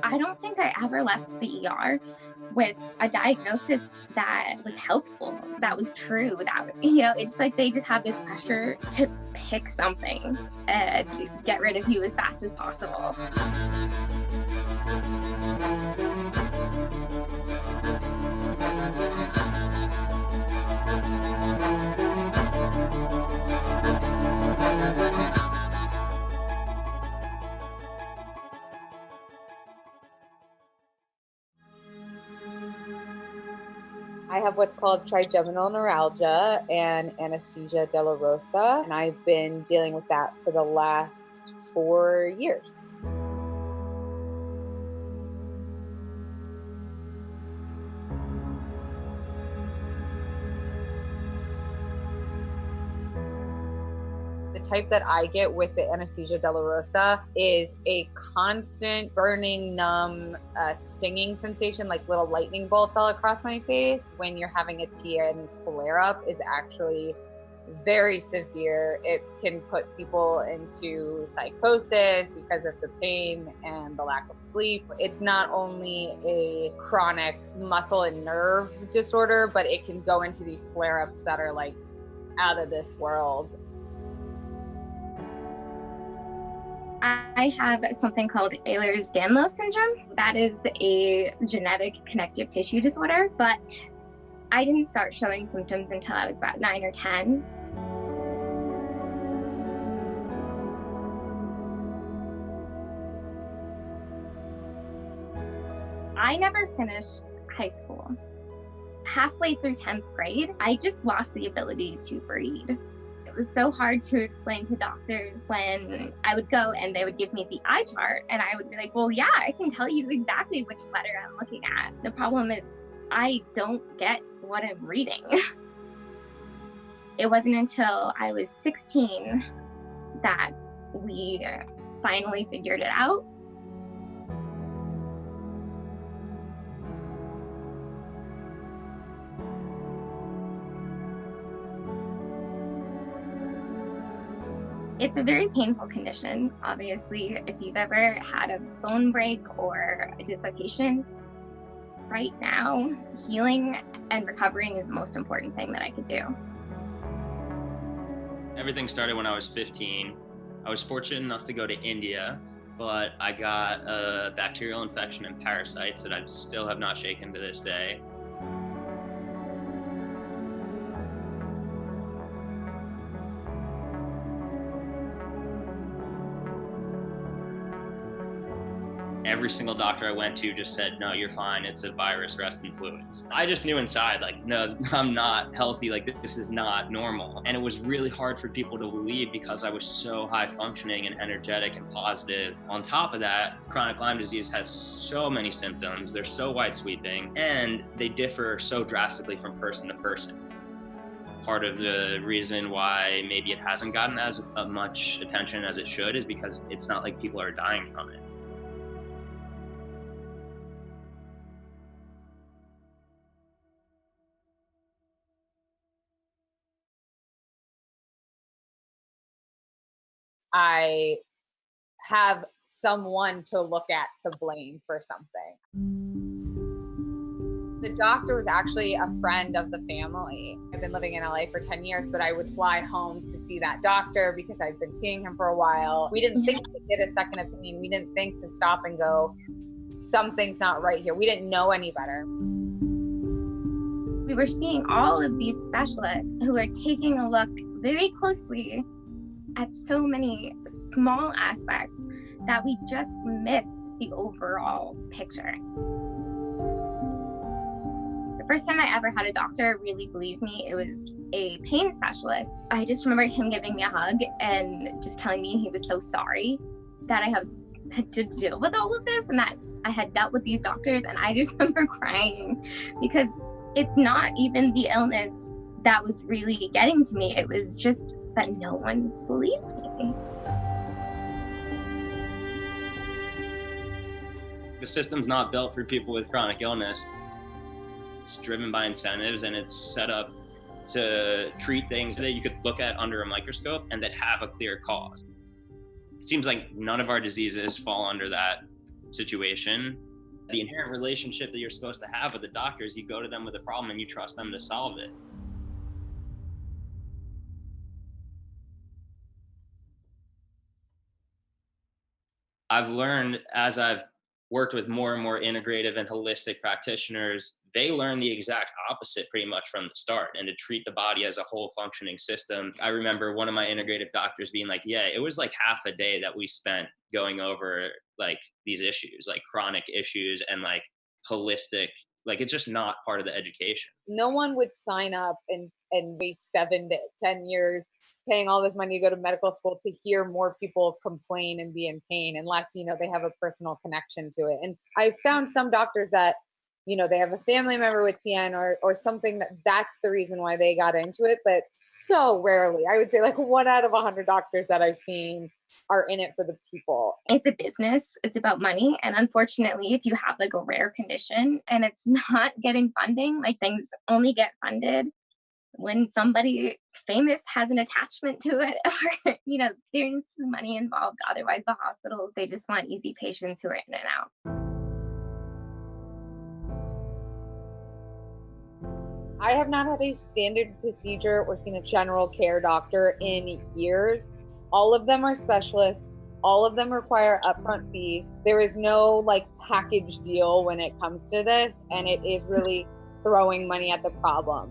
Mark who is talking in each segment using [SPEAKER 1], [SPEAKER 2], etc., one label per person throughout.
[SPEAKER 1] I don't think I ever left the ER with a diagnosis that was helpful, that was true, it's like they just have this pressure to pick something and get rid of you as fast as possible.
[SPEAKER 2] I have what's called trigeminal neuralgia and anesthesia dolorosa, and I've been dealing with that for the last 4 years. The type that I get with the anesthesia dolorosa is a constant burning, numb, stinging sensation, like little lightning bolts all across my face. When you're having a TN flare-up is actually very severe. It can put people into psychosis because of the pain and the lack of sleep. It's not only a chronic muscle and nerve disorder, but it can go into these flare-ups that are like out of this world.
[SPEAKER 1] I have something called Ehlers-Danlos syndrome. That is a genetic connective tissue disorder, but I didn't start showing symptoms until I was about 9 or 10. I never finished high school. Halfway through 10th grade, I just lost the ability to breathe. It was so hard to explain to doctors when I would go and they would give me the eye chart and I would be like, well, yeah, I can tell you exactly which letter I'm looking at. The problem is I don't get what I'm reading. It wasn't until I was 16 that we finally figured it out. It's a very painful condition, obviously. If you've ever had a bone break or a dislocation, right now, healing and recovering is the most important thing that I could do.
[SPEAKER 3] Everything started when I was 15. I was fortunate enough to go to India, but I got a bacterial infection and parasites that I still have not shaken to this day. Every single doctor I went to just said, no, you're fine. It's a virus, rest in fluids. I just knew inside, like, no, I'm not healthy. Like, this is not normal. And it was really hard for people to believe because I was so high functioning and energetic and positive. On top of that, chronic Lyme disease has so many symptoms. They're so wide sweeping and they differ so drastically from person to person. Part of the reason why maybe it hasn't gotten as much attention as it should is because it's not like people are dying from it.
[SPEAKER 2] I have someone to look at to blame for something. The doctor was actually a friend of the family. I've been living in LA for 10 years, but I would fly home to see that doctor because I've been seeing him for a while. We didn't think to get a second opinion. We didn't think to stop and go, something's not right here. We didn't know any better.
[SPEAKER 1] We were seeing all of these specialists who are taking a look very closely at so many small aspects that we just missed the overall picture. The first time I ever had a doctor really believe me, it was a pain specialist. I just remember him giving me a hug and just telling me he was so sorry that I had to deal with all of this and that I had dealt with these doctors. And I just remember crying because it's not even the illness that was really getting to me. It was just that no one believed me.
[SPEAKER 3] The system's not built for people with chronic illness. It's driven by incentives and it's set up to treat things that you could look at under a microscope and that have a clear cause. It seems like none of our diseases fall under that situation. The inherent relationship that you're supposed to have with the doctor is you go to them with a problem and you trust them to solve it. I've learned as I've worked with more and more integrative and holistic practitioners, they learn the exact opposite pretty much from the start, and to treat the body as a whole functioning system. I remember one of my integrative doctors being like, yeah, it was like half a day that we spent going over like these issues, like chronic issues and like holistic, like it's just not part of the education.
[SPEAKER 2] No one would sign up and waste 7 to 10 years paying all this money to go to medical school to hear more people complain and be in pain unless, you know, they have a personal connection to it. And I found some doctors that, you know, they have a family member with TN or something that's the reason why they got into it. But so rarely, I would say like 1 out of 100 doctors that I've seen are in it for the people.
[SPEAKER 1] It's a business. It's about money. And unfortunately, if you have like a rare condition and it's not getting funding, like things only get funded when somebody famous has an attachment to it, or, you know, there needs to be money involved. Otherwise, the hospitals, they just want easy patients who are in and out.
[SPEAKER 2] I have not had a standard procedure or seen a general care doctor in years. All of them are specialists. All of them require upfront fees. There is no like package deal when it comes to this, and it is really throwing money at the problem.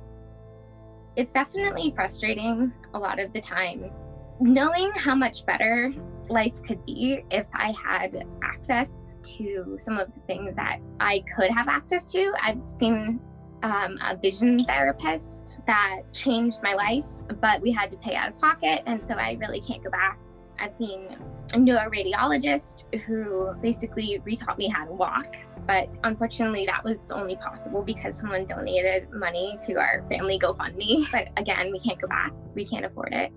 [SPEAKER 1] It's definitely frustrating a lot of the time, knowing how much better life could be if I had access to some of the things that I could have access to. I've seen a vision therapist that changed my life, but we had to pay out of pocket, and so I really can't go back. I've seen a neuroradiologist who basically retaught me how to walk, but unfortunately that was only possible because someone donated money to our family GoFundMe. But again, we can't go back. We can't afford it.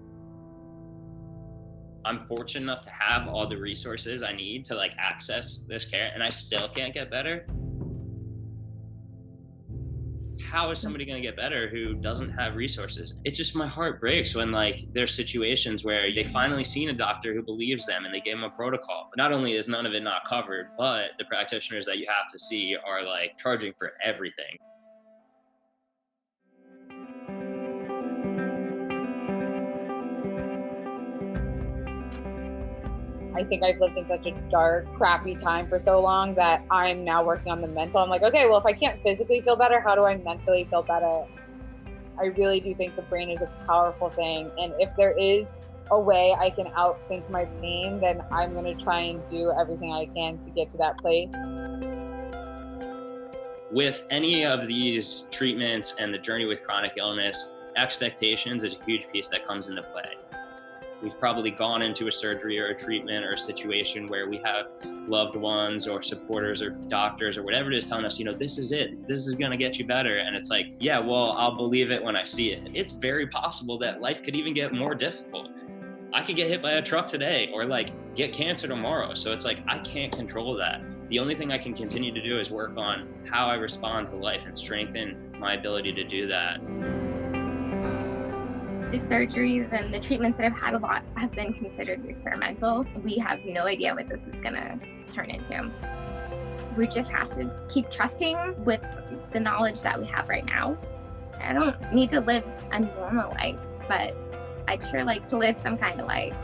[SPEAKER 3] I'm fortunate enough to have all the resources I need to like access this care, and I still can't get better. How is somebody going to get better who doesn't have resources? It's just, my heart breaks when like there's situations where they finally seen a doctor who believes them and they gave them a protocol. Not only is none of it not covered, but the practitioners that you have to see are like charging for everything.
[SPEAKER 2] I think I've lived in such a dark, crappy time for so long that I'm now working on the mental. I'm like, okay, well, if I can't physically feel better, how do I mentally feel better? I really do think the brain is a powerful thing. And if there is a way I can outthink my pain, then I'm going to try and do everything I can to get to that place.
[SPEAKER 3] With any of these treatments and the journey with chronic illness, expectations is a huge piece that comes into play. We've probably gone into a surgery or a treatment or a situation where we have loved ones or supporters or doctors or whatever it is telling us, you know, this is it. This is going to get you better. And it's like, yeah, well, I'll believe it when I see it. It's very possible that life could even get more difficult. I could get hit by a truck today or like get cancer tomorrow. So it's like, I can't control that. The only thing I can continue to do is work on how I respond to life and strengthen my ability to do that.
[SPEAKER 1] The surgeries and the treatments that I've had, a lot have been considered experimental. We have no idea what this is gonna turn into. We just have to keep trusting with the knowledge that we have right now. I don't need to live a normal life, but I'd sure like to live some kind of life.